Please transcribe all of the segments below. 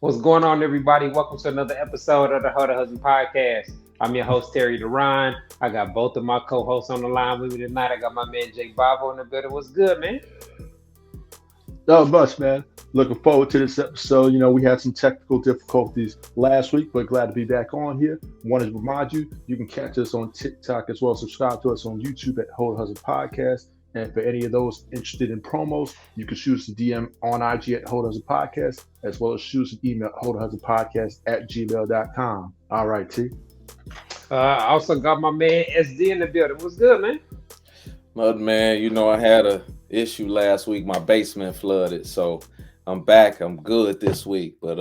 What's going on, everybody? Welcome to another episode of the How to Husband Podcast. I'm your host, Terry DeRon. I got both of my co-hosts on the line with me tonight. I got my man, Jake Babo, in the building. What's good, man? Not much, man. Looking forward to this episode. We had some technical difficulties last week, but glad to be back on here. Want to remind you, you can catch us on TikTok as well. Subscribe to us on YouTube at Hold Husband Podcast. And for any of those interested in promos, you can shoot us a DM on IG at Hold Husband Podcast, as well as shoot us an email at holdhusbandpodcast@gmail.com. All right, T. I also got my man SD in the building. What's good, man? Mud man, I had a issue last week. My basement flooded, so I'm back. I'm good this week. But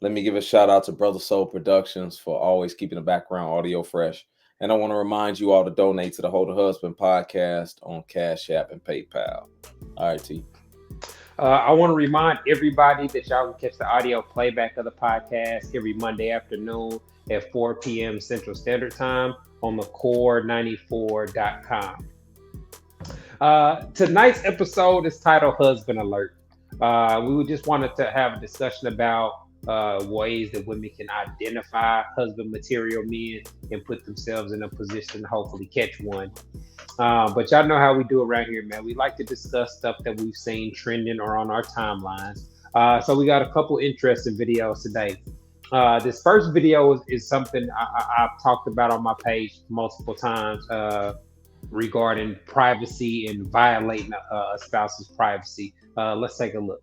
let me give a shout out to Brother Soul Productions for always keeping the background audio fresh. And I want to remind you all to donate to the Hold a Husband podcast on Cash App and PayPal. All right, T. I want to remind everybody that y'all can catch the audio playback of the podcast every Monday afternoon at 4 p.m. Central Standard Time on the core94.com. Tonight's episode is titled Husband Alert. We just wanted to have a discussion about ways that women can identify husband material men and put themselves in a position to hopefully catch one. But y'all know how we do around here, man. We like to discuss stuff that we've seen trending or on our timelines. So we got a couple interesting videos today. This first video is something I've talked about on my page multiple times regarding privacy and violating a spouse's privacy. Let's take a look.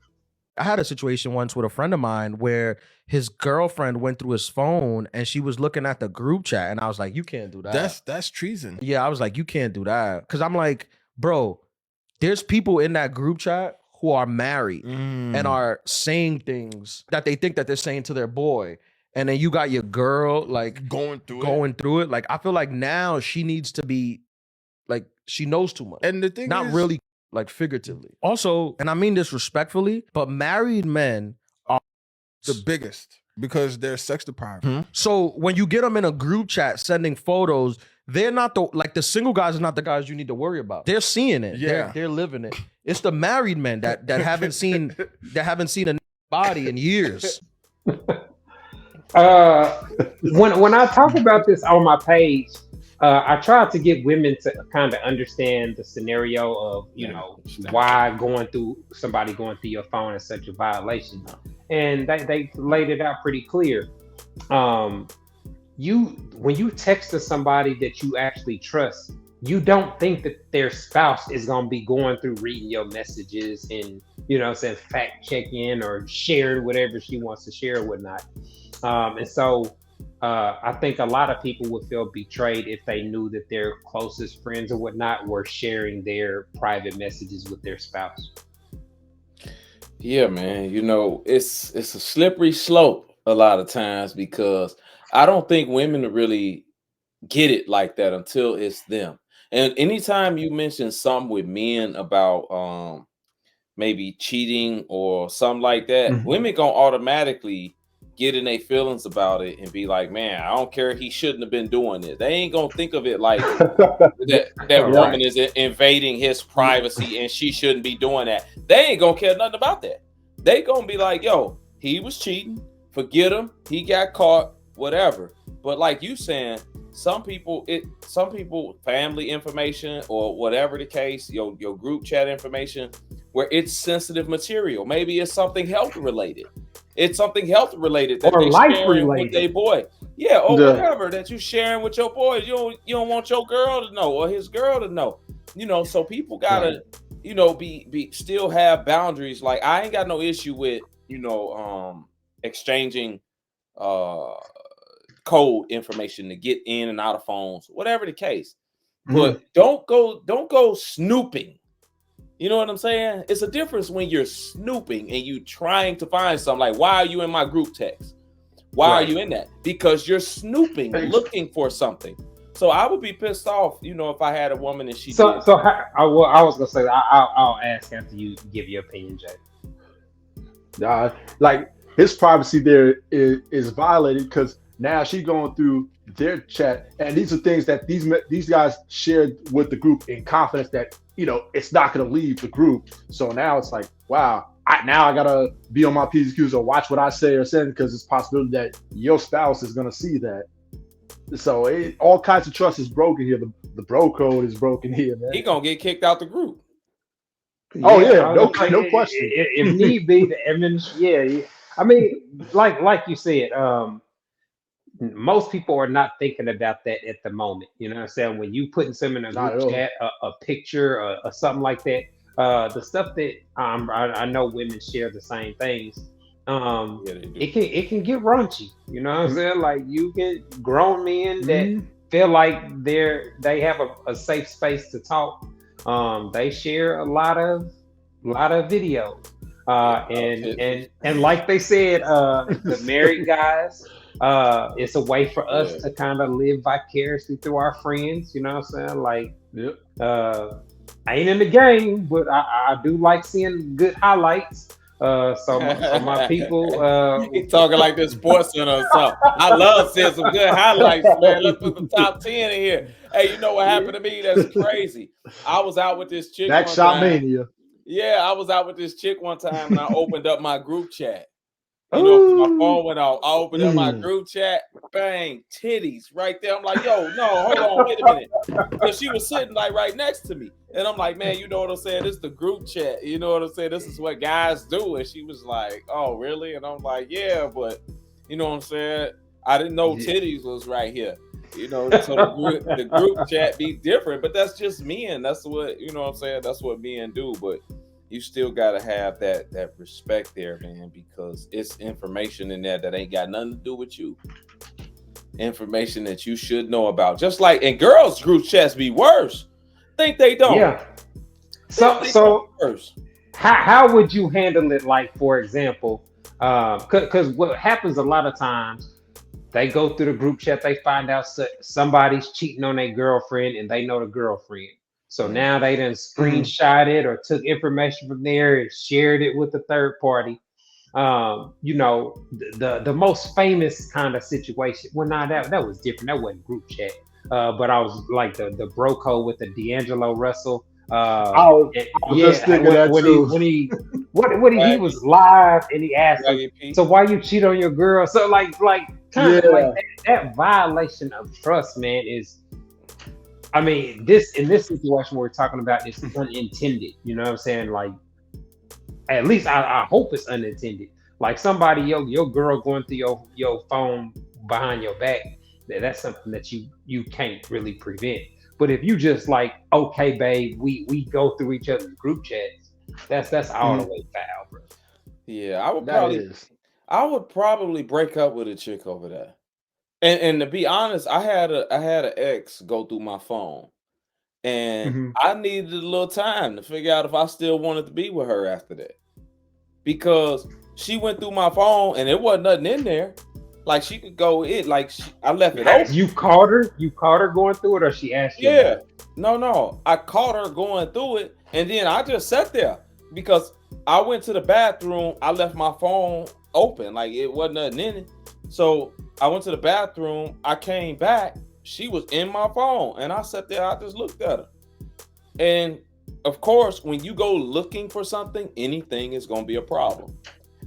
I had a situation once with a friend of mine where his girlfriend went through his phone and she was looking at the group chat, and I was like, you can't do that. That's treason. Yeah, I was like, you can't do that. Because I'm like, bro, there's people in that group chat who are married and are saying things that they think that they're saying to their boy. And then you got your girl like going through it. Like, I feel like now she needs to be like, she knows too much. And the thing not is, really like figuratively. Also, and I mean this respectfully, but married men are the biggest because they're sex deprived. So when you get them in a group chat sending photos, they're not the single guys are not the guys you need to worry about. They're seeing it. Yeah. They're living it. It's the married men that haven't seen a body in years. When I talk about this on my page, I try to get women to kind of understand the scenario of, why somebody going through your phone is such a violation. And they laid it out pretty clear. When you text to somebody that you actually trust, you don't think that their spouse is going to be going through reading your messages and, saying fact checking or sharing whatever she wants to share or whatnot. And so I think a lot of people would feel betrayed if they knew that their closest friends or whatnot were sharing their private messages with their spouse. Yeah, man. It's a slippery slope a lot of times because I don't think women really get it like that until it's them. And anytime you mention something with men about maybe cheating or something like that, women gonna automatically get in their feelings about it and be like, man, I don't care, he shouldn't have been doing this. They ain't gonna think of it like that woman is invading his privacy and she shouldn't be doing that. They ain't gonna care nothing about that. They gonna be like, yo, he was cheating, forget him, he got caught, whatever. But like you saying, some people family information or whatever the case, your group chat information, where it's sensitive material. Maybe it's something health related. It's something health related that or life related with their boy. Yeah, or whatever that you sharing with your boys. You don't want your girl to know or his girl to know. So people gotta, be still have boundaries. Like, I ain't got no issue with, exchanging code information to get in and out of phones, whatever the case. But don't go snooping. You know what I'm saying? It's a difference when you're snooping and you trying to find something. Like, why are you in my group text? Why are you in that? Because you're snooping, looking for something. So I would be pissed off, if I had a woman and she. So I was gonna say I'll ask after you give your opinion, Jay. Like, his privacy there is violated because now she's going through their chat, and these are things that these guys shared with the group in confidence that it's not going to leave the group. So now it's like, wow, now I gotta be on my P's and Q's or watch what I say or send because it's possibility that your spouse is gonna see that. So all kinds of trust is broken here. The bro code is broken here, man. He gonna get kicked out the group. Oh yeah, no question. If need be, the evidence. Yeah. I mean, like you said, most people are not thinking about that at the moment. You know what I'm saying? When you putting something in a group chat, a picture or something like that, the stuff that I know women share the same things. It can get raunchy. You know what I'm saying? Like you get grown men that feel like they have a safe space to talk. They share a lot of videos. And like they said, the married guys, it's a way for us to kind of live vicariously through our friends. You know what I'm saying? Like, I ain't in the game, but I do like seeing good highlights. So my people, he talking like this sports center or something. I love seeing some good highlights, man. Let's put the top 10 in here. Hey, you know what happened to me? That's crazy. I was out with this chick. That's shot mania. Yeah, I was out with this chick one time and I opened up my group chat. You know, my phone went off. I opened up my group chat, bang, titties right there. I'm like, yo, no, hold on, wait a minute. Because she was sitting like right next to me. And I'm like, man, you know what I'm saying? This is the group chat. You know what I'm saying? This is what guys do. And she was like, oh, really? And I'm like, yeah, but you know what I'm saying? I didn't know titties was right here. You know, so the group chat be different, but that's just men. That's what, you know what I'm saying? That's what men do. But you still got to have that respect there, man, because it's information in there that ain't got nothing to do with you. Information that you should know about. Just like, and girls' group chats be worse. Think they don't. Yeah. So how would you handle it? Like, for example, because what happens a lot of times, they go through the group chat, they find out somebody's cheating on their girlfriend and they know the girlfriend. So now they done screenshot it or took information from there and shared it with the third party. You know, the most famous kind of situation. Well, nah, that was different. That wasn't group chat. But I was like the bro code with the D'Angelo Russell. When he was live and he asked him, so why you cheat on your girl? So like kind of like that violation of trust, man, is. I mean, in this situation we're talking about is unintended. You know what I'm saying? Like, at least I hope it's unintended. Like somebody, your girl going through your phone behind your back, that's something that you can't really prevent. But if you just like, okay, babe, we go through each other's group chats, that's all the way foul, bro. Yeah, I would probably break up with a chick over that. And to be honest, I had an ex go through my phone, and I needed a little time to figure out if I still wanted to be with her after that, because she went through my phone and there wasn't nothing in there. Like she could go in, like I left it open. You caught her going through it, or she asked you? Yeah, no, I caught her going through it, and then I just sat there because I went to the bathroom. I left my phone open, like it wasn't nothing in it. So I went to the bathroom. I came back. She was in my phone, and I sat there. I just looked at her, and of course, when you go looking for something, anything is going to be a problem.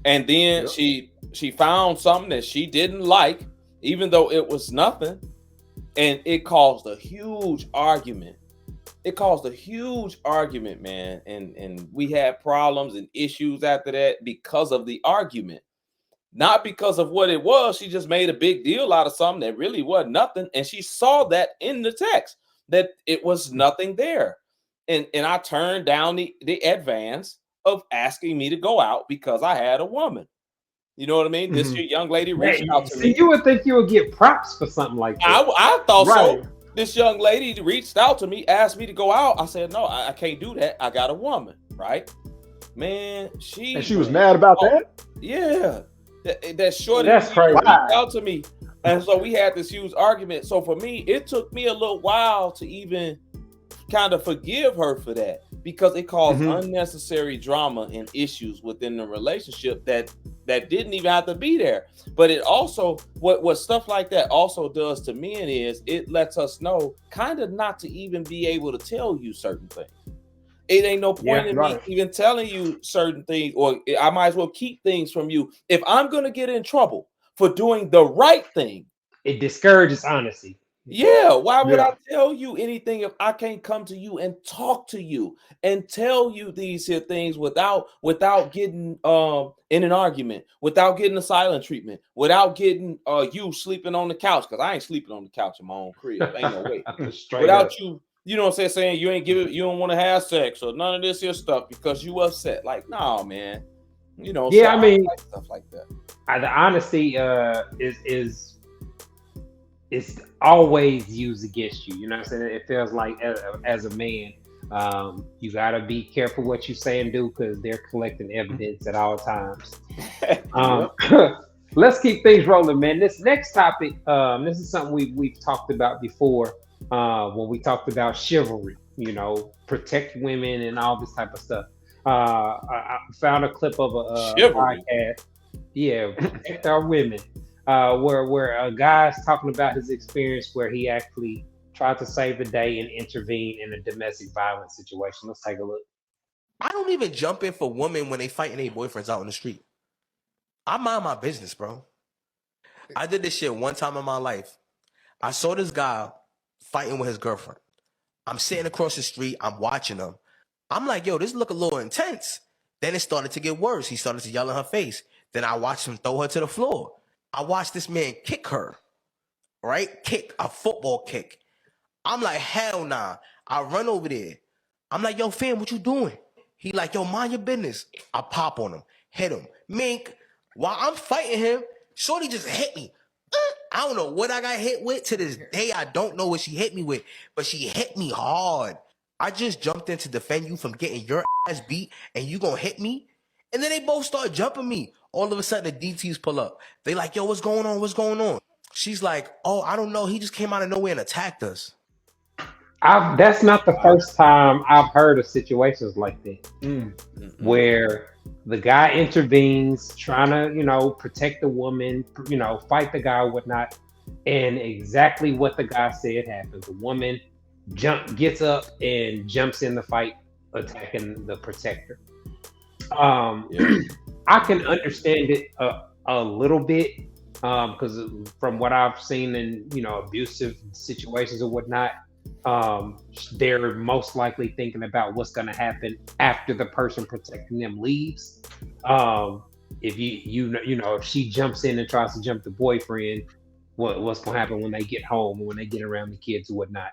And then she found something that she didn't like, even though it was nothing, and it caused a huge argument. It caused a huge argument, man, and we had problems and issues after that because of the argument. Not because of what it was. She just made a big deal out of something that really was nothing. And she saw that in the text, that it was nothing there. And I turned down the advance of asking me to go out because I had a woman. You know what I mean? This young lady reached out to me. You would think you would get props for something like that. I thought so. This young lady reached out to me, asked me to go out. I said, no, I can't do that. I got a woman, right? Man, she was mad about that? Yeah. That shorty reached out to me, and so we had this huge argument. So for me, it took me a little while to even kind of forgive her for that, because it caused unnecessary drama and issues within the relationship that didn't even have to be there. But it also, what stuff like that also does to men is it lets us know kind of not to even be able to tell you certain things. It ain't no point in right. me even telling you certain things, or I might as well keep things from you. If I'm gonna get in trouble for doing the right thing, It discourages honesty. yeah, why would Yeah. I tell you anything if I can't come to you and talk to you and tell you these here things without getting in an argument, without getting a silent treatment, without getting you sleeping on the couch, because I ain't sleeping on the couch in my own crib. Ain't no way. Straight Without up. you, you know what I'm saying you ain't you don't want to have sex or none of this here stuff because you upset. Like, nah, man. You know, so Yeah, I mean, like stuff like that. the honesty is it's always used against you. You know what I'm saying? It feels like as a man, you gotta be careful what you say and do because they're collecting evidence at all times. Let's keep things rolling, man. This next topic, this is something we've talked about before when we talked about chivalry. You know, protect women and all this type of stuff. I found a clip of a Chivalry. podcast. Yeah, protect our women. Where a guy's talking about his experience where he actually tried to save the day and intervene in a domestic violence situation. Let's take a look. I don't even jump in for women when they fighting their boyfriends out in the street. I mind my business, bro. I did this shit one time in my life. I saw this guy fighting with his girlfriend. I'm sitting across the street. I'm watching him. I'm like, yo, this look a little intense. Then it started to get worse. He started to yell in her face. Then I watched him throw her to the floor. I watched this man kick her, right? Kick, a football kick. I'm like, hell nah. I run over there. I'm like, yo, fam, what you doing? He like, yo, mind your business. I pop on him, hit him. Mink, while I'm fighting him, shorty just hit me. I don't know what I got hit with. To this day, I don't know what she hit me with, but she hit me hard. I just jumped in to defend you from getting your ass beat, and you gonna hit me? And then they both start jumping me. All of a sudden, the DTs pull up. They like, yo, what's going on? What's going on? She's like, oh, I don't know. He just came out of nowhere and attacked us. That's not the first time I've heard of situations like that, where the guy intervenes, trying to, protect the woman, fight the guy or whatnot, and exactly what the guy said happens. The woman gets up and jumps in the fight, attacking the protector. I can understand it a little bit because from what I've seen in abusive situations or whatnot, they're most likely thinking about what's going to happen after the person protecting them leaves. If if she jumps in and tries to jump the boyfriend, what's going to happen when they get home, when they get around the kids or whatnot.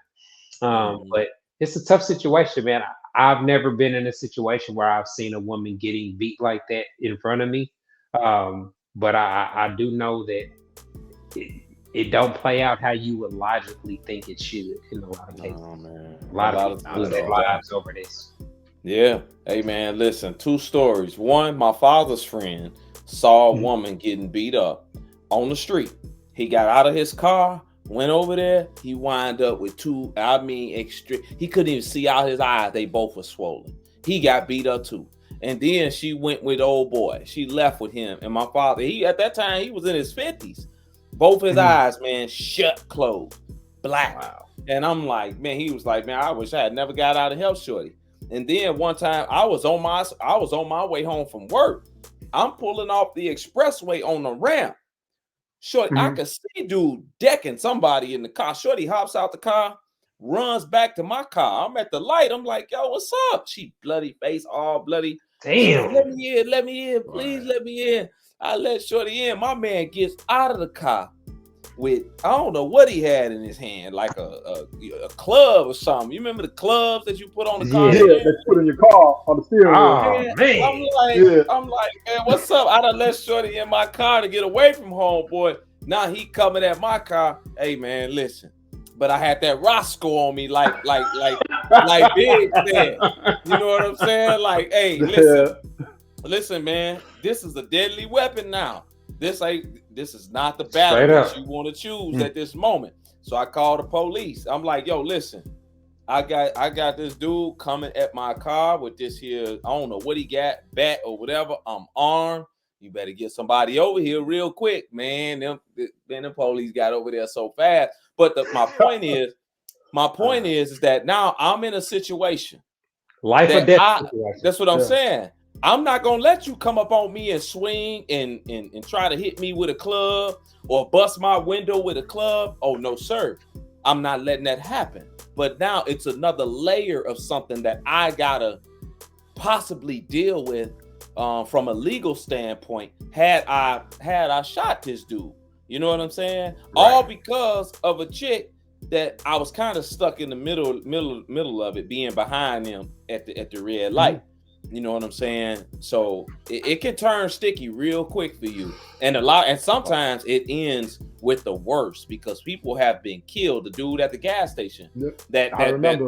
But it's a tough situation, man. I've never been in a situation where I've seen a woman getting beat like that in front of me. But I do know that it don't play out how you would logically think it should in a lot of cases. Oh, man. A lot of people lose their lives over this. Yeah. Hey, man, listen, 2 stories. One, my father's friend saw a woman getting beat up on the street. He got out of his car, went over there. He wound up with 2, extreme. He couldn't even see out his eyes. They both were swollen. He got beat up too. And then she went with old boy. She left with him. And my father, at that time, he was in his 50s. Both his eyes, man, shut, closed, black. Wow. And I'm like, man, he was like, man, I wish I had never got out of health, shorty. And then one time I was on my way home from work. I'm pulling off the expressway on the ramp. Shorty, I could see dude decking somebody in the car. Shorty hops out the car, runs back to my car. I'm at the light. I'm like, yo, what's up? She bloody face, all bloody. Damn. Let me in, please let me in. I let shorty in. My man gets out of the car with, I don't know what he had in his hand, like a club or something. You remember the clubs that you put on the car? Yeah, that you put in your car on the steering wheel. Man, I'm like, man, what's up? I done let shorty in my car to get away from homeboy. Now he coming at my car. Hey, man, listen. But I had that Roscoe on me, like Big said. You know what I'm saying? Like, hey, listen, man. This is a deadly weapon now. This is not the battle that you want to choose at this moment. So I called the police. I'm like, yo, listen, I got this dude coming at my car with this here, I don't know what he got, bat or whatever. I'm armed. You better get somebody over here real quick, man. The police got over there so fast. But my point is that now I'm in a situation Life or death. That's what I'm saying. I'm not gonna let you come up on me and swing and try to hit me with a club or bust my window with a club. Oh no, sir. I'm not letting that happen. But now it's another layer of something that I gotta possibly deal with from a legal standpoint. Had I shot this dude, you know what I'm saying? Right. All because of a chick that I was kind of stuck in the middle of it, being behind him at the red light. Mm-hmm. You know what I'm saying? So it can turn sticky real quick for you. And sometimes it ends with the worst because people have been killed. The dude at the gas station that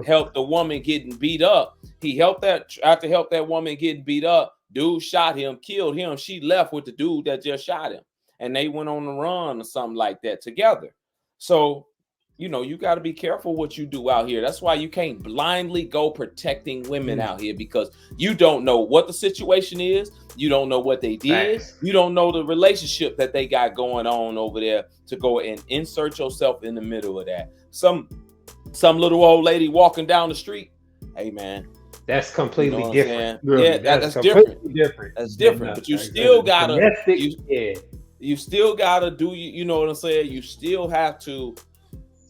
helped the woman getting beat up. He helped that woman getting beat up. Dude shot him, killed him. She left with the dude that just shot him. And they went on the run or something like that together. So you know, you got to be careful what you do out here. That's why you can't blindly go protecting women out here, because you don't know what the situation is. You don't know what they did. Thanks. You don't know the relationship that they got going on over there to go and insert yourself in the middle of that. Some little old lady walking down the street. Hey, man. That's completely different. Yeah, that's different. That's different. But you still gotta, you still gotta do, you know what I'm saying? You still have to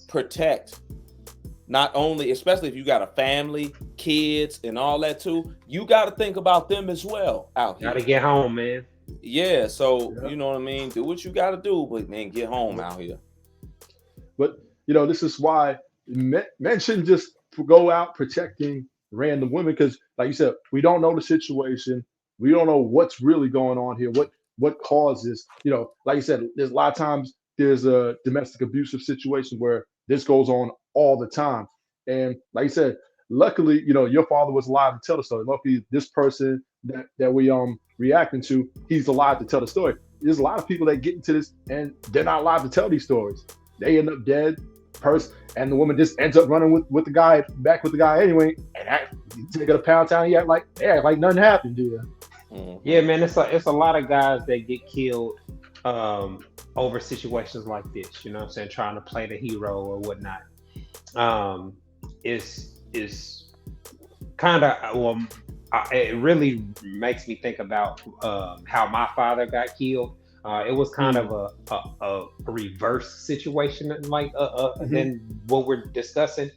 protect, not only, especially if you got a family, kids, and all that too. You got to think about them as well out here. Got to get home, man. Yeah, so you know what I mean. Do what you got to do, but man, get home out here. But you know, this is why men shouldn't just go out protecting random women, because, like you said, we don't know the situation. We don't know what's really going on here. What causes? You know, like you said, there's a lot of times there's a domestic abusive situation where this goes on all the time. And like you said, luckily, you know, your father was alive to tell the story. Luckily, this person that we reacting to, he's alive to tell the story. There's a lot of people that get into this and they're not allowed to tell these stories. They end up dead, and the woman just ends up running with the guy, back with the guy anyway. And you take it to Pound Town, you act like nothing happened, do you? Mm-hmm. Yeah, man, it's a lot of guys that get killed over situations like this, you know what I'm saying, trying to play the hero or whatnot. Is kind of, it really makes me think about how my father got killed. It was kind of a reverse situation, like than what we're discussing.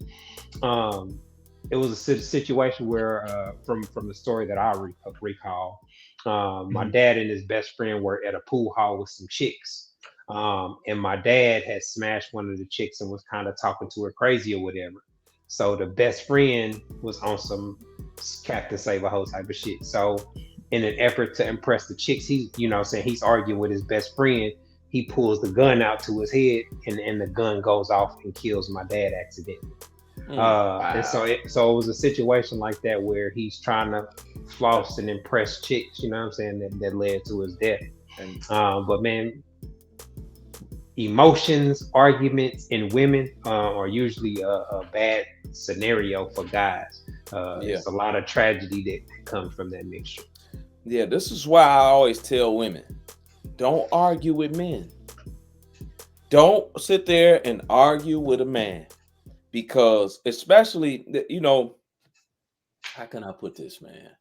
It was a situation where, from the story that I recall, my dad and his best friend were at a pool hall with some chicks. And my dad had smashed one of the chicks and was kind of talking to her crazy or whatever. So the best friend was on some Captain Save-A-Ho type of shit. So in an effort to impress the chicks, he's arguing with his best friend. He pulls the gun out to his head, and the gun goes off and kills my dad accidentally. And so it was a situation like that where he's trying to floss and impress chicks, you know what I'm saying, that led to his death. But man, emotions, arguments in women are usually a bad scenario for guys. There's a lot of tragedy that comes from that mixture. Yeah, this is why I always tell women, don't argue with men. Don't sit there and argue with a man, because especially, you know, how can I put this, man?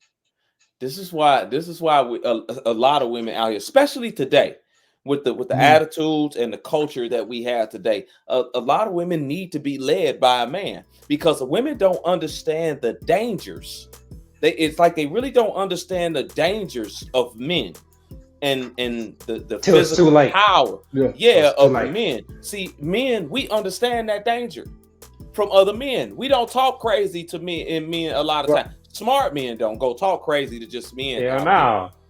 This is why a lot of women out here, especially today, with the attitudes and the culture that we have today, a lot of women need to be led by a man, because women don't understand the dangers. It's like they really don't understand the dangers of men and the physical power of men. See, men, we understand that danger from other men. We don't talk crazy to men a lot of times. Smart men don't go talk crazy to just men.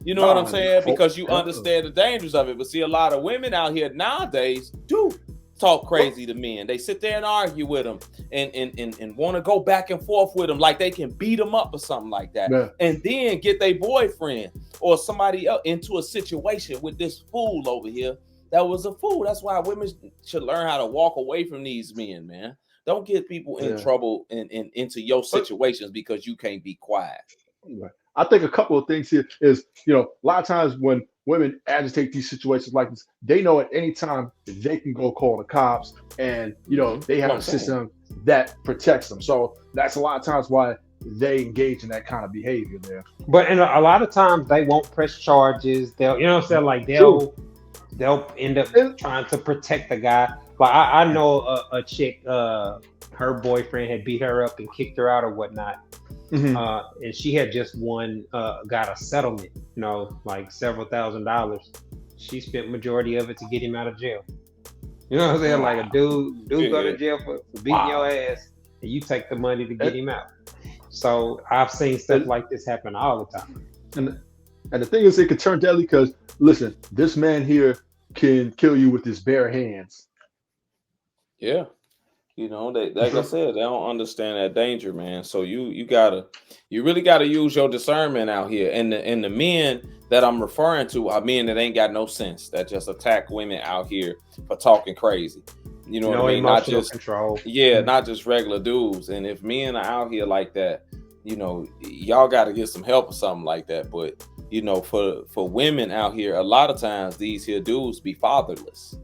You know what I'm saying? Because you understand the dangers of it. But see, a lot of women out here nowadays do talk crazy to men. They sit there and argue with them and want to go back and forth with them like they can beat them up or something like that. Yeah. And then get their boyfriend or somebody else into a situation with this fool over here that was a fool. That's why women should learn how to walk away from these men, man. Don't get people in trouble and into your situations because you can't be quiet. I think a couple of things here is, you know, a lot of times when women agitate these situations like this, they know at any time they can go call the cops, and, you know, they have a system that protects them. So that's a lot of times why they engage in that kind of behavior there. But and a lot of times they won't press charges. They'll, you know what I'm saying? Like they'll end up trying to protect the guy. Like I know a chick, her boyfriend had beat her up and kicked her out or whatnot. And she had just got a settlement, you know, like several $1,000s. She spent majority of it to get him out of jail. You know what I'm saying? Like a dude go to jail for beating your ass, and you take the money to get him out. So I've seen stuff like this happen all the time. And the thing is, it could turn deadly because, listen, this man here can kill you with his bare hands. Yeah. You know, like I said, they don't understand that danger, man. So you really gotta use your discernment out here. And the men that I'm referring to are men that ain't got no sense, that just attack women out here for talking crazy. You know what I mean? Not just control. Yeah, not just regular dudes. And if men are out here like that, you know, y'all got to get some help or something like that. But you know, for women out here, a lot of times these here dudes be fatherless.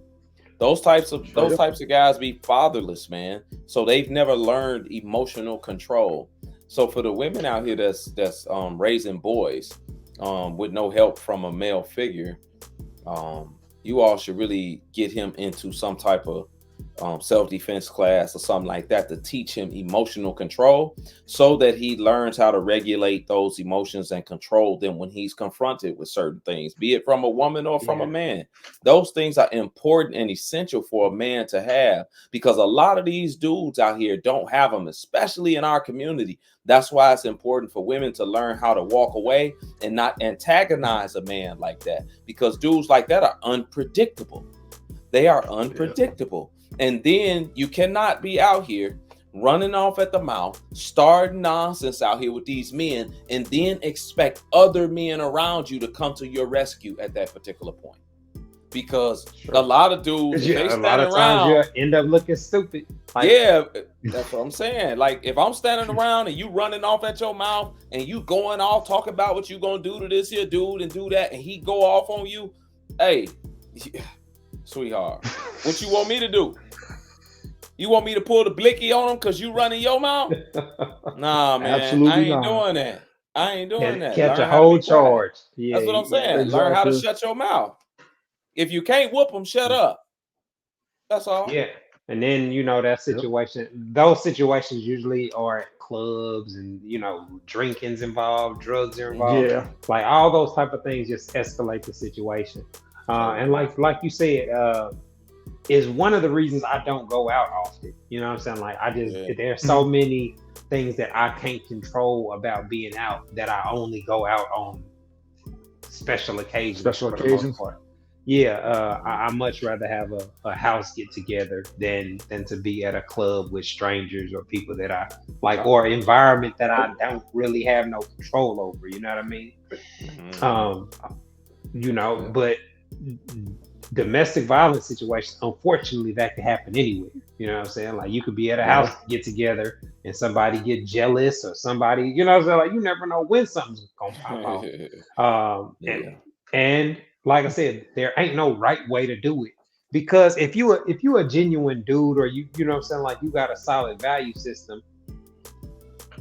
Those types of guys be fatherless, man. So they've never learned emotional control. So for the women out here that's raising boys with no help from a male figure, you all should really get him into some type of self-defense class or something like that to teach him emotional control, so that he learns how to regulate those emotions and control them when he's confronted with certain things, be it from a woman or from a man. Those things are important and essential for a man to have, because a lot of these dudes out here don't have them, especially in our community. That's why it's important for women to learn how to walk away and not antagonize a man like that, because dudes like that are unpredictable. They are unpredictable. And then you cannot be out here running off at the mouth, starting nonsense out here with these men, and then expect other men around you to come to your rescue at that particular point. Because a lot of dudes, they stand around, you end up looking stupid. That's what I'm saying. Like, if I'm standing around and you running off at your mouth and you going off talking about what you gonna do to this here dude and do that, and he go off on you, hey, sweetheart, what you want me to do? You want me to pull the blicky on him because you running your mouth? Nah, man. Absolutely I ain't not. doing that. I ain't doing that. Catch a whole charge. That's what I'm saying. Exactly. Learn how to shut your mouth. If you can't whoop them, shut up. That's all. Yeah. And then, you know, that situation, those situations usually are at clubs and, you know, drinking's involved, drugs are involved. Yeah. Like all those type of things just escalate the situation. And like you said, is one of the reasons I don't go out often. You know what I'm saying? Like there's so many things that I can't control about being out that I only go out on special occasions. I much rather have a house get together than to be at a club with strangers or people that I like, or environment that I don't really have no control over. You know what I mean? You know, but domestic violence situations, unfortunately, that can happen anywhere. You know what I'm saying? Like, you could be at a house get together and somebody get jealous, or somebody, you know what I'm saying? Like, you never know when something's gonna pop off. And like I said, there ain't no right way to do it, because if you a genuine dude, or you know what I'm saying, like you got a solid value system,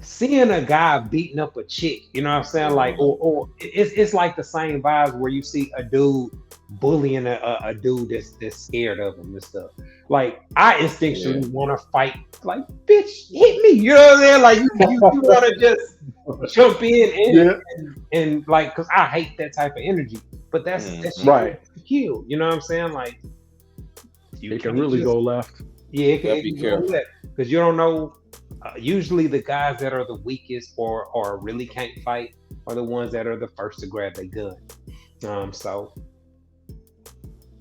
seeing a guy beating up a chick, you know what I'm saying, like, or it's like the same vibes where you see a dude bullying a dude that's scared of him and stuff. Like, I instinctually want to fight, like, bitch, hit me, you know what I'm saying? Like, you want to just jump in and like, because I hate that type of energy. But that's right. Kill, you know what I'm saying? Like, it can really go left. Yeah, it can go left, because you don't know. Usually, the guys that are the weakest or really can't fight are the ones that are the first to grab their gun. So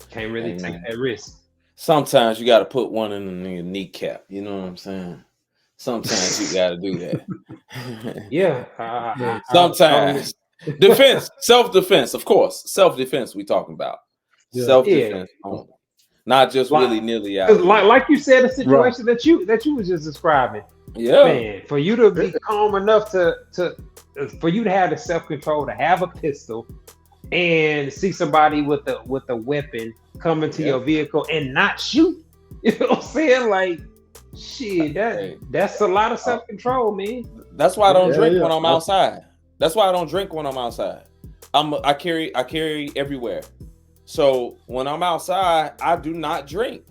can't really take that risk. Sometimes you got to put one in the kneecap. You know what I'm saying? Sometimes you got to do that. Sometimes. Defense, self-defense, of course. Self-defense we talking about. Self-defense only. Not just willy-nilly out. Like you said, the situation that you was just describing. Yeah. Man, for you to be calm enough for you to have the self-control to have a pistol and see somebody with a weapon come into your vehicle and not shoot. You know what I'm saying? Like, shit, that's a lot of self-control, man. That's why I don't drink when I'm Yeah. outside. That's why I don't drink when I'm outside. I carry everywhere. So when I'm outside, I do not drink.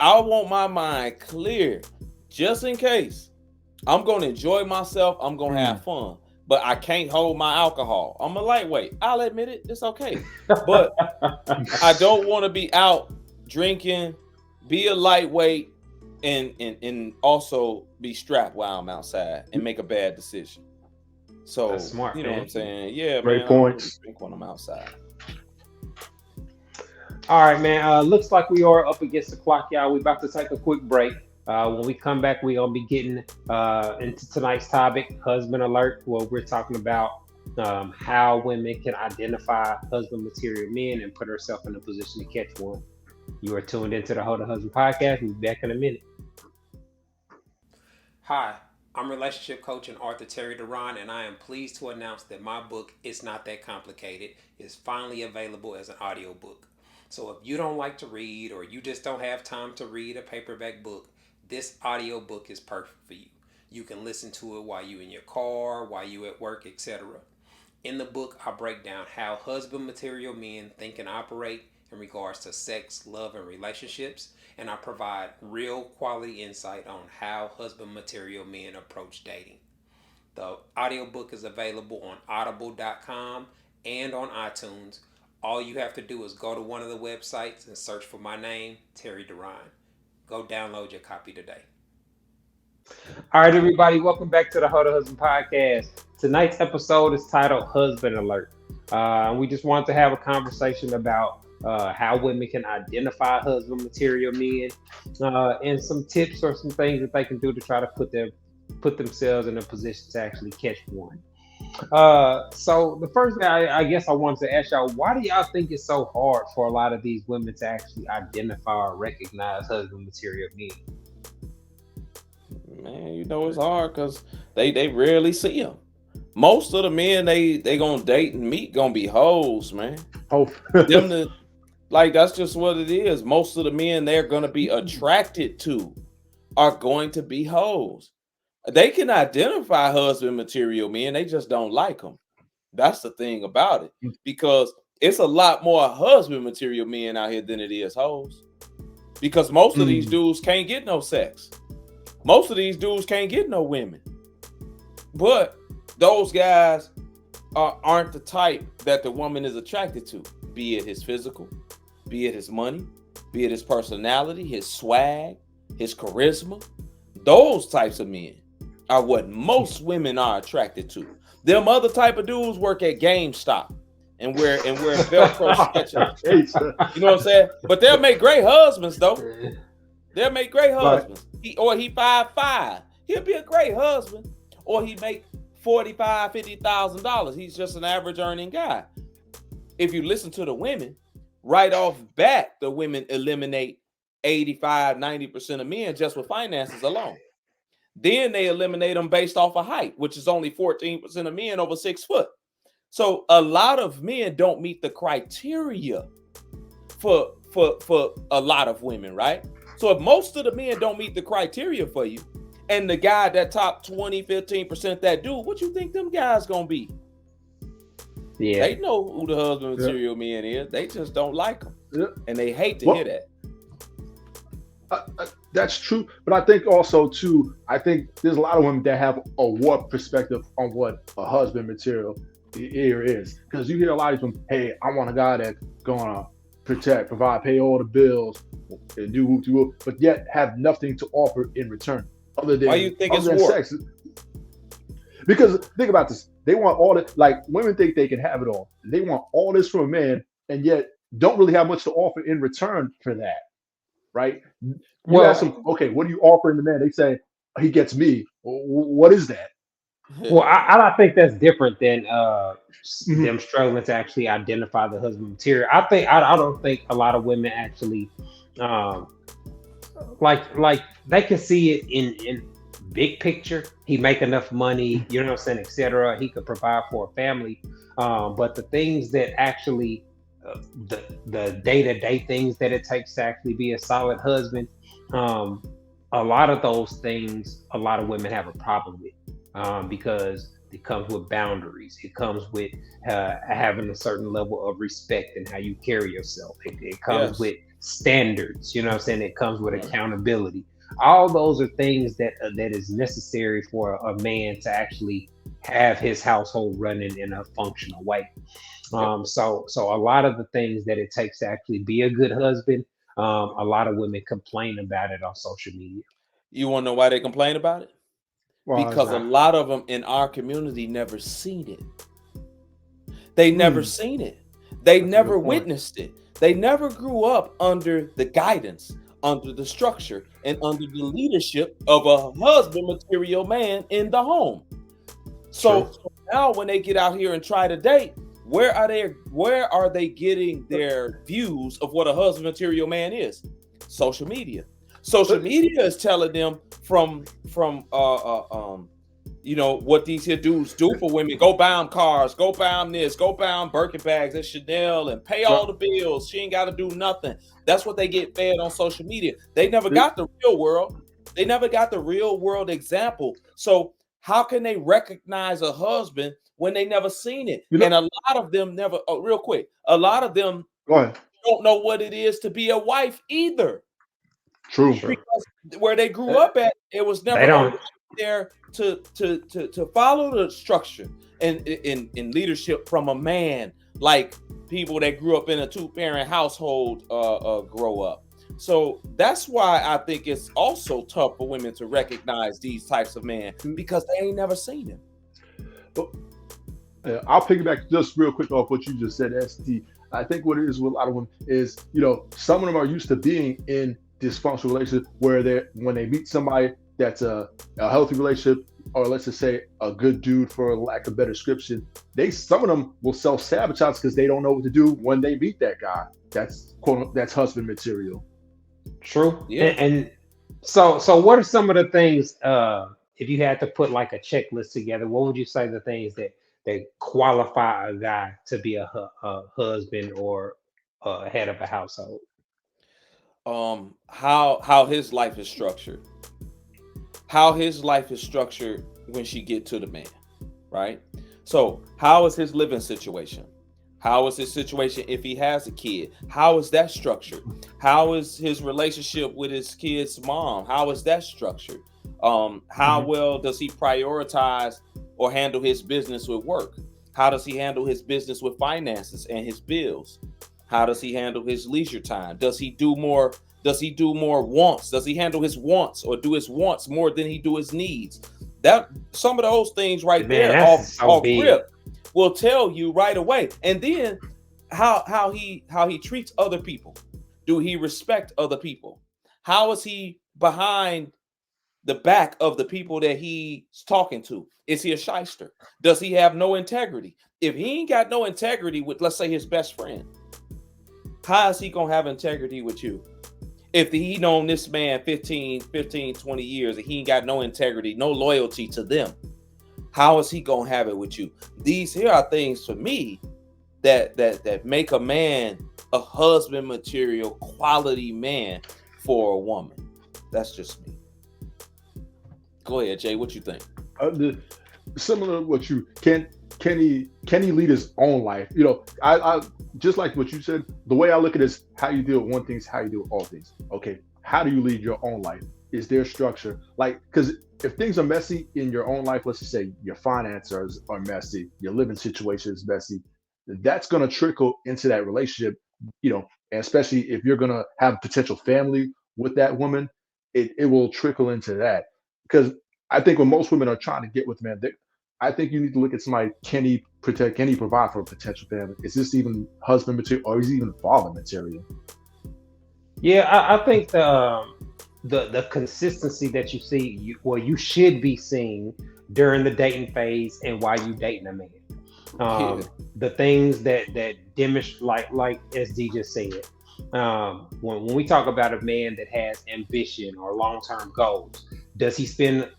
I want my mind clear, just in case. I'm gonna enjoy myself. I'm gonna have fun, but I can't hold my alcohol. I'm a lightweight. I'll admit it. It's okay, but I don't want to be out drinking, be a lightweight, and also be strapped while I'm outside and make a bad decision. So That's smart, you know man. what I'm saying? Yeah, Great man. points. I don't drink when I'm outside. All right, man. Looks like we are up against the clock, y'all. We're about to take a quick break. When we come back, we're gonna be getting into tonight's topic, husband alert, where we're talking about how women can identify husband material men and put herself in a position to catch one. You are tuned into the Hold a Husband podcast. We'll be back in a minute. Hi, I'm relationship coach and author Terry Duran, and I am pleased to announce that my book, It's Not That Complicated, is finally available as an audiobook. So if you don't like to read or you just don't have time to read a paperback book, this audiobook is perfect for you. You can listen to it while you're in your car, while you're at work, etc. In the book, I break down how husband material men think and operate in regards to sex, love, and relationships, and I provide real quality insight on how husband material men approach dating. The audiobook is available on audible.com and on iTunes. All you have to do is go to one of the websites and search for my name, Terry Duran. Go download your copy today. All right, everybody, welcome back to the Hold a Husband podcast. Tonight's episode is titled Husband Alert. We just want to have a conversation about how women can identify husband material men and some tips or some things that they can do to try to put themselves in a position to actually catch one. So the first thing I guess I wanted to ask y'all, why do y'all think it's so hard for a lot of these women to actually identify or recognize husband material men? Man, you know it's hard because they rarely see them. Most of the men they gonna date and meet gonna be hoes, man. Oh, Like that's just what it is. Most of the men they're gonna be attracted to are going to be hoes. They can identify husband material men, they just don't like them. That's the thing about it, because it's a lot more husband material men out here than it is hoes. Because most of these dudes can't get no sex. Most of these dudes can't get no women. But those guys aren't the type that the woman is attracted to, be it his physical, be it his money, be it his personality, his swag, his charisma. Those types of men are what most women are attracted to. Them other type of dudes work at GameStop and wear Velcro sketches. You know what I'm saying? But they'll make great husbands, though. They'll make great husbands. He 5'5". He'll be a great husband. Or he make $45,000, $50,000. He's just an average earning guy. If you listen to the women, right off bat, the women eliminate 85-90% of men just with finances alone. Then they eliminate them based off of height, which is only 14% of men over 6 foot. So a lot of men don't meet the criteria for a lot of women, right? So if most of the men don't meet the criteria for you, and the guy that top 20-15% that do, what you think them guys gonna be? Yeah, they know who the husband material men is. They just don't like them, and they hate to hear that. That's true, but I think also too, I think there's a lot of women that have a warped perspective on what a husband material here is, because you hear a lot of them, hey, I want a guy that's gonna protect, provide, pay all the bills, and do what you will, but yet have nothing to offer in return other than, why you think it's warped? Sex. Because think about this, they want all the, like, women think they can have it all. They want all this from a man, and yet don't really have much to offer in return for that, right? You ask them, okay, what are you offering the man? They say, he gets me. What is that? Well, I think that's different than them struggling to actually identify the husband material. I don't think a lot of women actually like they can see it in big picture. He make enough money, you know what I'm saying, etc. He could provide for a family. But the things that actually the day-to-day things that it takes to actually be a solid husband, a lot of those things a lot of women have a problem with. because it comes with boundaries. It comes with having a certain level of respect and how you carry yourself. It comes Yes. with standards. You know what I'm saying? It comes with accountability. All those are things that is necessary for a man to actually have his household running in a functional way. So a lot of the things that it takes to actually be a good husband, a lot of women complain about it on social media. You want to know why they complain about it? Why is Because a that? lot of them in our community never seen it. They never seen it. They That's a never good point. witnessed it. They never grew up under the guidance, under the structure, and under the leadership of a husband material man in the home. So now when they get out here and try to date, where are they getting their views of what a husband material man is? Social media. Social media is telling them from what these here dudes do for women. Go buy them cars, go buy them this, go buy them Birkin bags at Chanel and pay all the bills. She ain't got to do nothing. That's what they get fed on social media. They never got the real world. They never got the real world example. So how can they recognize a husband when they never seen it? And a lot of them never, real quick, a lot of them don't know what it is to be a wife either. True. Because where they grew up at, it was never there to follow the structure and in leadership from a man, like people that grew up in a 2-parent household grow up. So that's why I think it's also tough for women to recognize these types of men, because they ain't never seen him. I'll piggyback just real quick off what you just said, ST. I think what it is with a lot of women is, some of them are used to being in dysfunctional relationship where when they meet somebody that's a healthy relationship, or let's just say a good dude, for lack of better description, some of them will self-sabotage because they don't know what to do when they meet that guy that's husband material. True. Yeah. And so what are some of the things, if you had to put like a checklist together, what would you say the things that qualify a guy to be a husband or head of a household? How his life is structured. How his life is structured when she get to the man, right? So how is his living situation? How is his situation if he has a kid? How is that structured? How is his relationship with his kid's mom? How is that structured? How well does he prioritize or handle his business with work? How does he handle his business with finances and his bills? How does he handle his leisure time? Does he do more wants? Does he handle his wants or do his wants more than he do his needs? That some of those things there off rip will tell you right away. And then how he treats other people. Do he respect other people? How is he behind the back of the people that he's talking to? Is he a shyster? Does he have no integrity? If he ain't got no integrity with, let's say, his best friend, how is he gonna have integrity with you? If he known this man 15, 20 years and he ain't got no integrity, no loyalty to them, how is he gonna have it with you? These here are things for me that make a man a husband material quality man for a woman. That's just me. Go ahead, Jay. What you think? Similar to what you can he lead his own life? I just like what you said. The way I look at it is how you deal with one thing is how you deal with all things. Okay, how do you lead your own life? Is there structure? Like, because if things are messy in your own life, let's just say your finances are messy, your living situation is messy, that's going to trickle into that relationship. And especially if you're going to have a potential family with that woman, it will trickle into that. Because I think when most women are trying to get with men, I think you need to look at somebody. Can he protect? Can he provide for a potential family? Is this even husband material, or is he even father material? Yeah, I think the consistency that you see, you should be seeing during the dating phase and while you dating a man. The things that demonstrate, like SD just said. When we talk about a man that has ambition or long-term goals, does he set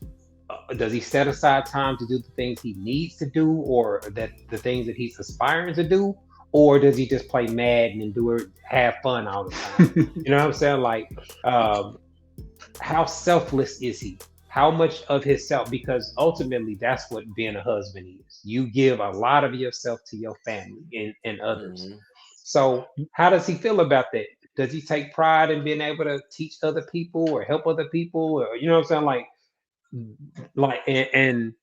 aside time to do the things he needs to do, or that the things that he's aspiring to do, or does he just play Madden and have fun all the time? You know what I'm saying? Like, how selfless is he? how much of himself, because ultimately that's what being a husband is. You give a lot of yourself to your family and others. Mhm. So how does he feel about that? Does he take pride in being able to teach other people or help other people, or you know what I'm saying? And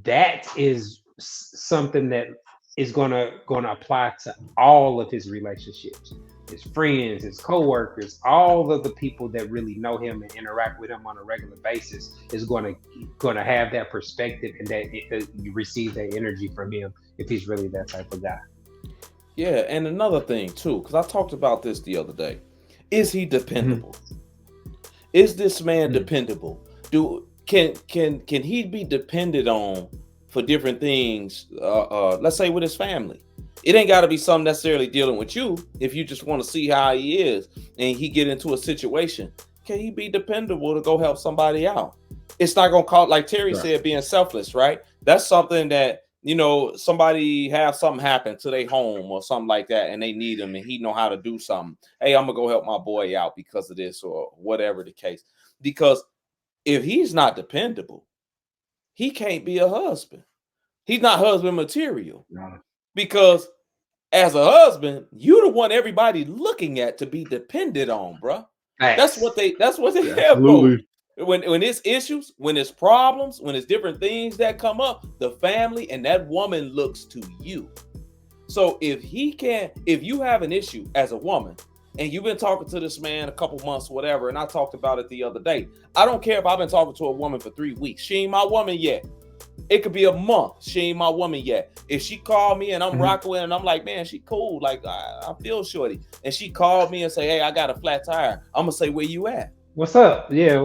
that is something that is gonna apply to all of his relationships, his friends, his co-workers, all of the people that really know him and interact with him on a regular basis is gonna have that perspective, and that you receive that energy from him if he's really that type of guy. Yeah, and another thing too, because I talked about this the other day. Is he dependable? Is this man dependable? Can he be depended on for different things? Let's say with his family. It ain't got to be something necessarily dealing with you. If you just want to see how he is and he get into a situation, can he be dependable to go help somebody out? It's not gonna call, like Terry said, being selfless, right? That's something that, you know, somebody have something happen to their home or something like that, and they need him, and he know how to do something. Hey, I'm gonna go help my boy out because of this or whatever the case. Because if he's not dependable, he can't be a husband. He's not husband material. Because as a husband, you the one everybody looking at to be dependent on, bro. That's what they have for. When it's issues, when it's problems, when it's different things that come up, the family and that woman looks to you. So if you have an issue as a woman and you've been talking to this man a couple months, whatever, and I talked about it the other day. I don't care if I've been talking to a woman for 3 weeks. She ain't my woman yet. It could be a month. She ain't my woman yet. If she called me and I'm rocking with her and I'm like, man, she cool. Like, I feel shorty. And she called me and say, hey, I got a flat tire. I'm going to say, where you at? What's up? Yeah.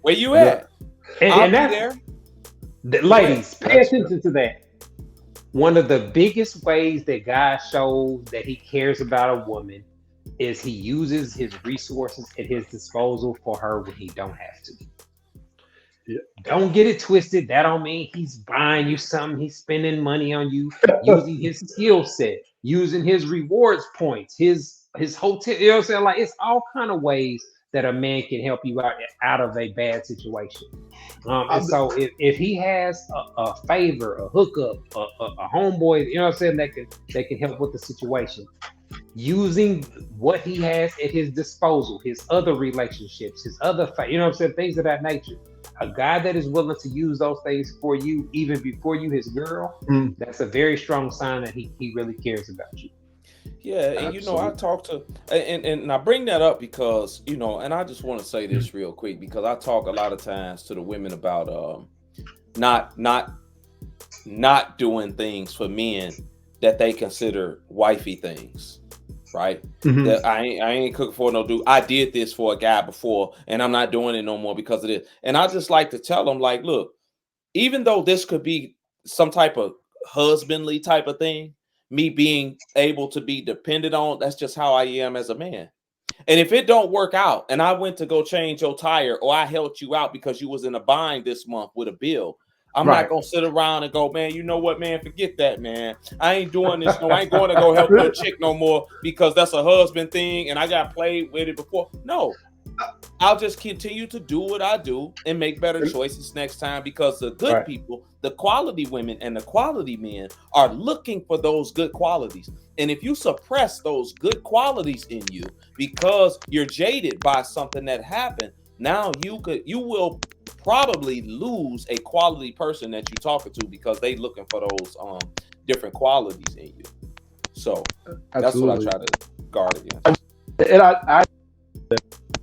Where you at? And that's there. Ladies, pay attention to that. One of the biggest ways that God shows that he cares about a woman is he uses his resources at his disposal for her when he don't have to. Yeah. Don't get it twisted. That don't mean he's buying you something. He's spending money on you, using his skill set, using his rewards points, his hotel. You know what I'm saying? Like, it's all kind of ways that a man can help you out of a bad situation. And so if he has a favor, a hookup, a homeboy, you know what I'm saying, that can help with the situation, using what he has at his disposal, his other relationships, his other, you know what I'm saying, things of that nature. A guy that is willing to use those things for you, even before you his girl, that's a very strong sign that he really cares about you. Yeah, and absolutely. You know, I talk to, and I bring that up because, you know, and I just want to say this real quick, because I talk a lot of times to the women about not doing things for men that they consider wifey things, right? That I ain't cooking for no dude. I did this for a guy before, and I'm not doing it no more because of this. And I just like to tell them, like, look, even though this could be some type of husbandly type of thing, me being able to be dependent on, that's just how I am as a man. And if it don't work out and I went to go change your tire, or I helped you out because you was in a bind this month with a bill, I'm not going to sit around and go, man, you know what, man, forget that, man. I ain't doing this. No, I ain't going to go help no chick no more because that's a husband thing and I got played with it before. No, I'll just continue to do what I do and make better choices next time, because the good people, the quality women and the quality men are looking for those good qualities. And if you suppress those good qualities in you because you're jaded by something that happened, now you will probably lose a quality person that you're talking to because they looking for those different qualities in you. So that's what I try to guard against. And I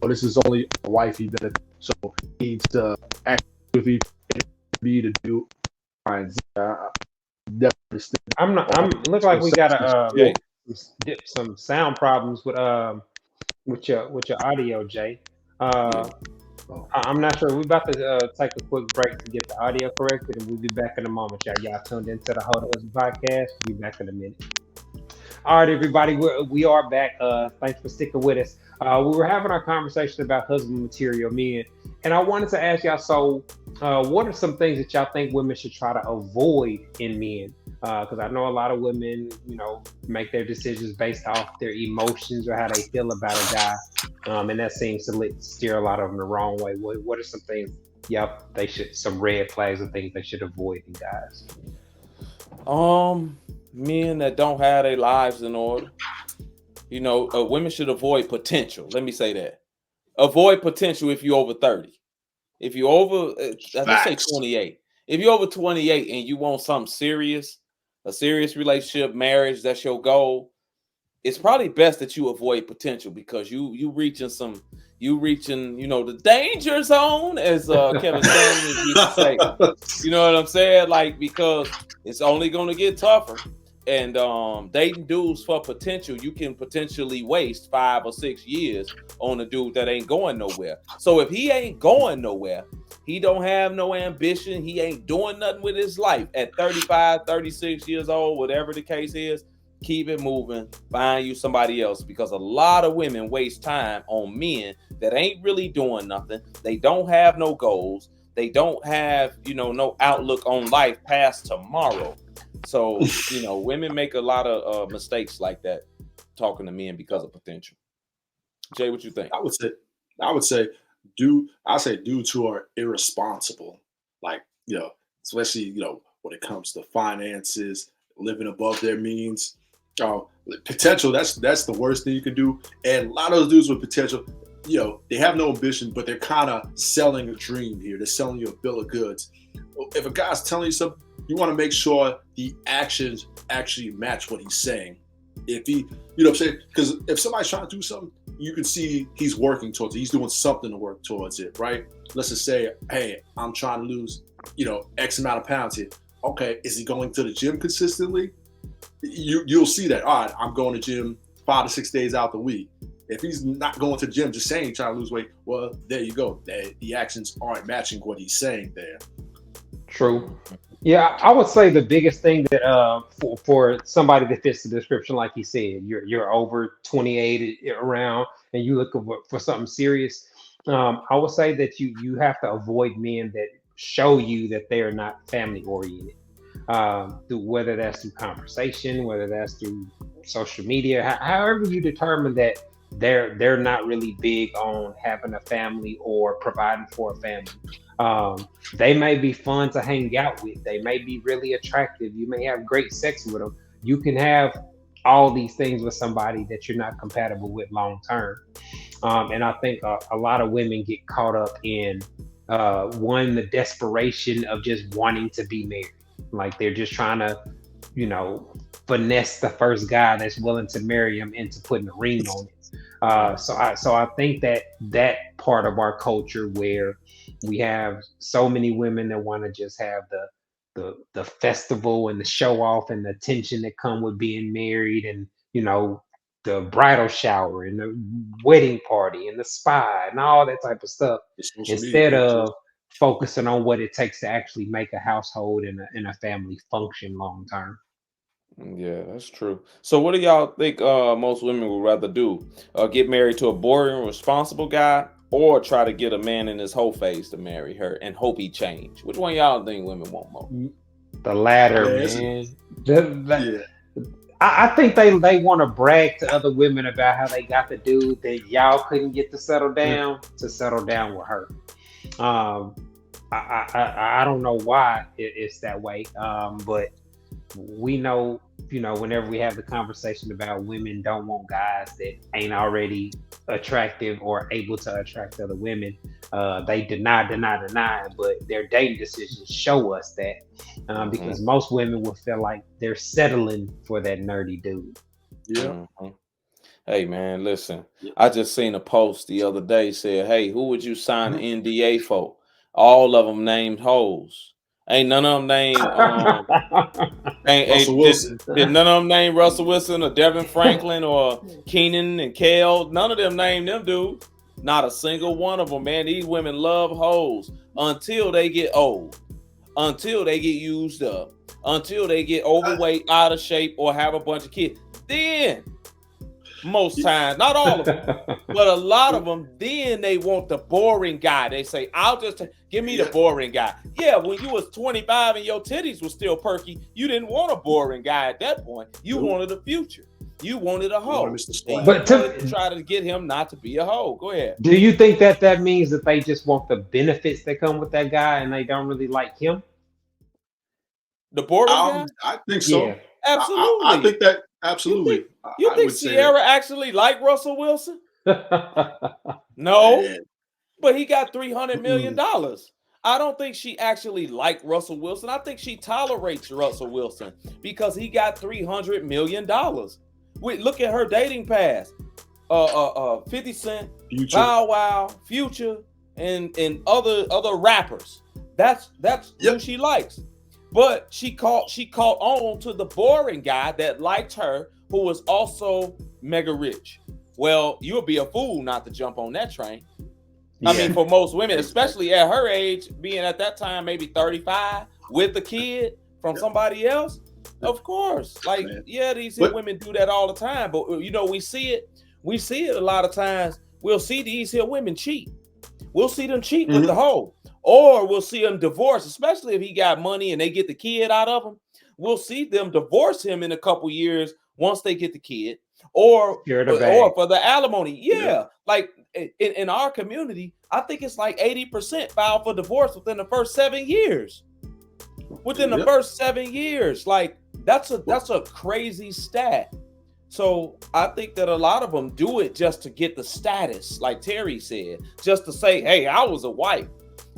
this is only a wifey that, so he needs to actively be to do. I'm look like we got some sound problems with your audio, Jay. I'm not sure. We're about to take a quick break to get the audio corrected, and we'll be back in a moment, y'all. Y'all tuned into the Hold Husband Podcast. We'll be back in a minute. All right, everybody, we are back. Thanks for sticking with us. We were having our conversation about husband material men, and I wanted to ask y'all, so what are some things that y'all think women should try to avoid in men? Because I know a lot of women, you know, make their decisions based off their emotions or how they feel about a guy. And that seems to steer a lot of them the wrong way. What are some things? Yep, some red flags of things they should avoid in guys. Men that don't have their lives in order. Women should avoid potential. Let me say that. Avoid potential if you're over 30. If you're over, let's say 28. If you're over 28 and you want something serious, a serious relationship, marriage, that's your goal, it's probably best that you avoid potential, because you reaching the danger zone, as Kevin Samuels used to say. You know what I'm saying? Like, because it's only going to get tougher. And dating dudes for potential, you can potentially waste 5 or 6 years on a dude that ain't going nowhere. So if he ain't going nowhere, he don't have no ambition, he ain't doing nothing with his life at 35, 36 years old, whatever the case is, keep it moving, find you somebody else, because a lot of women waste time on men that ain't really doing nothing. They don't have no goals. They don't have, no outlook on life past tomorrow. So, women make a lot of mistakes like that talking to men because of potential. Jay, what you think? I would say dudes who are irresponsible, like, especially, when it comes to finances, living above their means. Potential, that's the worst thing you can do. And a lot of those dudes with potential, they have no ambition, but they're kind of selling a dream here. They're selling you a bill of goods. If a guy's telling you something, you want to make sure the actions actually match what he's saying. If he, what I'm saying? Because if somebody's trying to do something, you can see he's working towards it. He's doing something to work towards it, right? Let's just say, hey, I'm trying to lose, X amount of pounds here. Okay, is he going to the gym consistently? You'll see that. All right, I'm going to gym 5 to 6 days out the week. If he's not going to the gym, just saying trying to lose weight, well, there you go. The actions aren't matching what he's saying there. True. Yeah, I would say the biggest thing that for somebody that fits the description, like you said, you're over 28 around, and you look for something serious. I would say that you have to avoid men that show you that they are not family oriented. Whether that's through conversation, whether that's through social media, however you determine that they're not really big on having a family or providing for a family. They may be fun to hang out with. They may be really attractive. You may have great sex with them. You can have all these things with somebody that you're not compatible with long term. And I think a lot of women get caught up in the desperation of just wanting to be married. Like they're just trying to, finesse the first guy that's willing to marry them into putting a ring on it. So I think that part of our culture where we have so many women that want to just have the festival and the show off and the attention that come with being married, and the bridal shower and the wedding party and the spa and all that type of stuff, instead of focusing on what it takes to actually make a household and a family function long term. Yeah, that's true. So what do y'all think most women would rather do? Get married to a boring, responsible guy, or try to get a man in his whole phase to marry her and hope he change? Which one y'all think women want more? The latter, man. I think they want to brag to other women about how they got the dude that y'all couldn't get to settle down with her. I don't know why it's that way, but we know, whenever we have the conversation about women don't want guys that ain't already attractive or able to attract other women, they deny, but their dating decisions show us that, because most women will feel like they're settling for that nerdy dude. Yeah. Hey man, listen, I just seen a post the other day said, hey, who would you sign an NDA for? All of them named hoes. Ain't none of them named Russell Wilson. Did none of them name Russell Wilson or Devin Franklin or Keenan and Kel? None of them named them dudes. Not a single one of them, man. These women love hoes until they get old, until they get used up, until they get overweight, out of shape, or have a bunch of kids. Then, most times, not all of them, but a lot of them, then they want the boring guy. They say, give me the boring guy. Yeah, when you was 25 and your titties were still perky, you didn't want a boring guy at that point. You wanted a future. You wanted a hoe. And But you wanted to try to get him not to be a hoe. Go ahead. do you think that means that they just want the benefits that come with that guy and they don't really like him? The boring guy? I think so. Yeah. Absolutely. I think that absolutely. You think Sierra actually like Russell Wilson? No, but he got $300 million. I don't think she actually liked Russell Wilson. I think she tolerates Russell Wilson because he got $300 million. Wait, look at her dating past. 50 Cent, Future. Bow Wow, Future, and other rappers. That's who she likes. But she caught on to the boring guy that liked her, who was also mega rich. Well, you'll be a fool not to jump on that train. I mean, for most women, especially at her age, being at that time maybe 35 with a kid from somebody else, of course. Like, these women do that all the time. But we see it a lot of times. We'll see these here women cheat. We'll see them cheat with the hoe. Or we'll see them divorce, especially if he got money and they get the kid out of him. We'll see them divorce him in a couple years once they get the kid, or for the alimony. Yeah. Like in our community, I think it's like 80% file for divorce within the first 7 years. Within the first 7 years, like that's a crazy stat. So I think that a lot of them do it just to get the status, like Terry said, just to say, "Hey, I was a wife.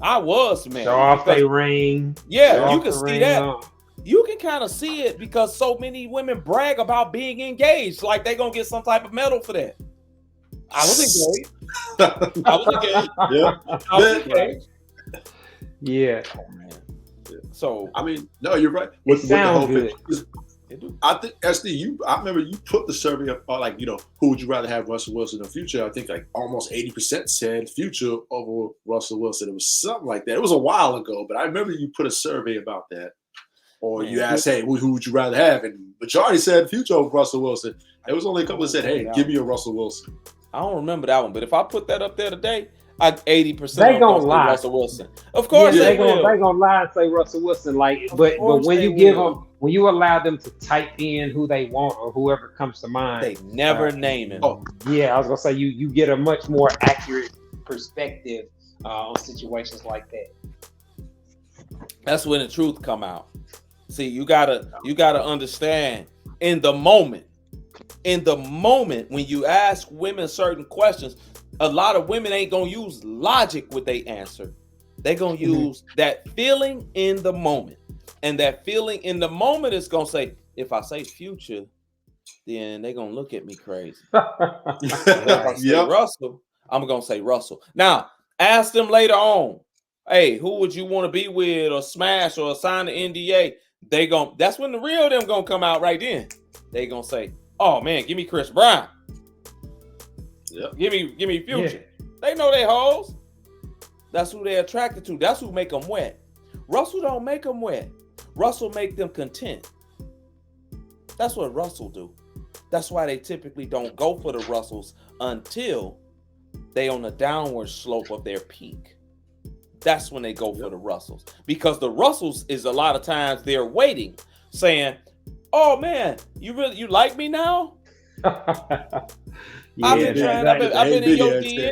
I was married." Show off their ring. Yeah, you can see that. You can kind of see it because so many women brag about being engaged, like they're gonna get some type of medal for that. I was engaged. I was engaged. Yeah. Oh, man. So I mean, no, you're right. It sounds good. I think SD, I remember you put the survey up, like, who would you rather have, Russell Wilson in the future? I think like almost 80% said Future over Russell Wilson. It was something like that. It was a while ago, but I remember you put a survey about that. Or you asked, hey, who would you rather have? And majority said Future over Russell Wilson. There was only a couple that said, hey, give me a Russell Wilson. I don't remember that one, but if I put that up there today, 80% they gonna lie. Russell Wilson. Of course, they gonna lie and say Russell Wilson. Like, but when you give them, when you allow them to type in who they want or whoever comes to mind, they never name him. Yeah, I was gonna say you get a much more accurate perspective on situations like that. That's when the truth come out. See, you gotta understand in the moment when you ask women certain questions. A lot of women ain't gonna use logic with their answer. They're gonna use that feeling in the moment. And that feeling in the moment is gonna say, if I say Future, then they're gonna look at me crazy. If I say Russell, I'm gonna say Russell. Now, ask them later on, hey, who would you want to be with or smash or sign the NDA? That's when the real them gonna come out right then. They gonna say, oh man, give me Chris Brown. Yep. Give me Future. Yeah. They know they hoes. That's who they're attracted to. That's who make them wet. Russell don't make them wet. Russell make them content. That's what Russell do. That's why they typically don't go for the Russells until they on the downward slope of their peak. That's when they go for the Russells. Because the Russells is a lot of times they're waiting, saying, oh man, you like me now? I've been in your DM.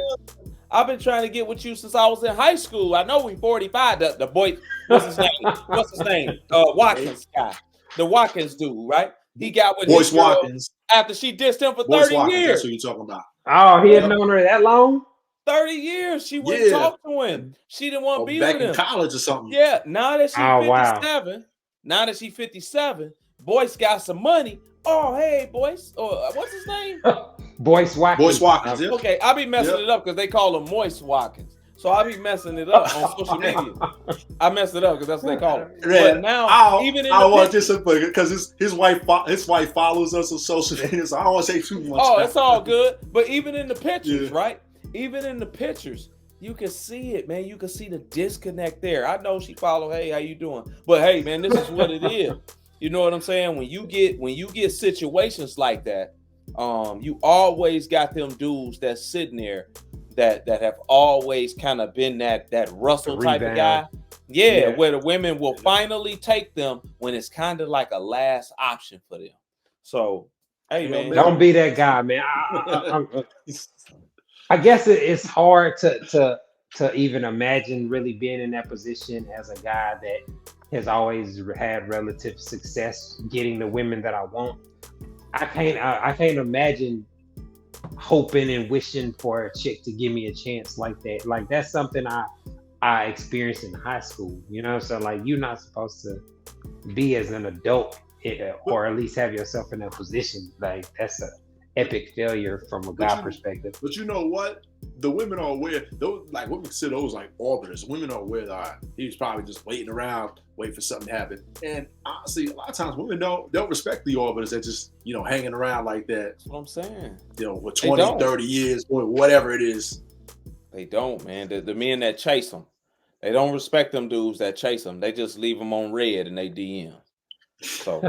I've been trying to get with you since I was in high school. I know we 45. The boy, what's his name? Watkins guy. The Watkins dude, right? He got with Boyce Watkins after she dissed him for 30 years. That's what you're talking about. Oh, he had known her that long? 30 years. She wouldn't talk to him. She didn't want to be with him. Back in college or something. Yeah. Now that she's 57, Boyce got some money. Oh, hey, Boyce. What's his name? Boyce Watkins. Boyce Watkins. Yep. Okay, I be messing it up because they call him Moist Watkins. So I be messing it up on social media. I messed it up because that's what they call him. Yeah, but now, I want this because his wife follows us on social media, so I don't want to say too much. Oh, it's all good. But even in the pictures, right? Even in the pictures, you can see it, man. You can see the disconnect there. I know she followed. Hey, how you doing? But hey, man, this is what it is. You know what I'm saying? When you get situations like that, you always got them dudes that's sitting there that have always kind of been that Russell type of guy. Yeah, where the women will finally take them when it's kind of like a last option for them. So Hey, man. Don't be that guy, man. I guess it's hard to even imagine really being in that position as a guy that has always had relative success getting the women that I want. I can't imagine hoping and wishing for a chick to give me a chance like that. Like that's something I experienced in high school, you know. So like you're not supposed to be as an adult or at least have yourself in that position. Like that's a epic failure from a guy perspective. But you know what? The women are aware. Those like women consider those like arbiters. Women are aware that he was probably just waiting around, waiting for something to happen. And honestly, a lot of times women don't respect the arbiters that just hanging around like that. That's what I'm saying. For 20, 30 years or whatever it is. They don't, man. The men that chase them, they don't respect them dudes that chase them. They just leave them on red and they DM. So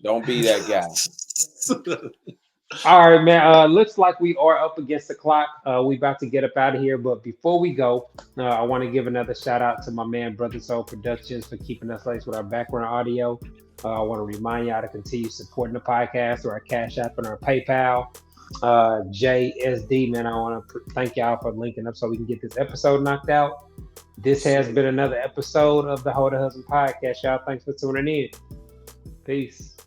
don't be that guy. All right, man. Looks like we are up against the clock. We about to get up out of here, but before we go, I want to give another shout out to my man, Brother Soul Productions, for keeping us laced with our background audio. I want to remind y'all to continue supporting the podcast or our Cash App and our PayPal. JSD, man, I want to thank y'all for linking up so we can get this episode knocked out. This has been another episode of the Hold a Husband podcast, y'all. Thanks for tuning in. Peace.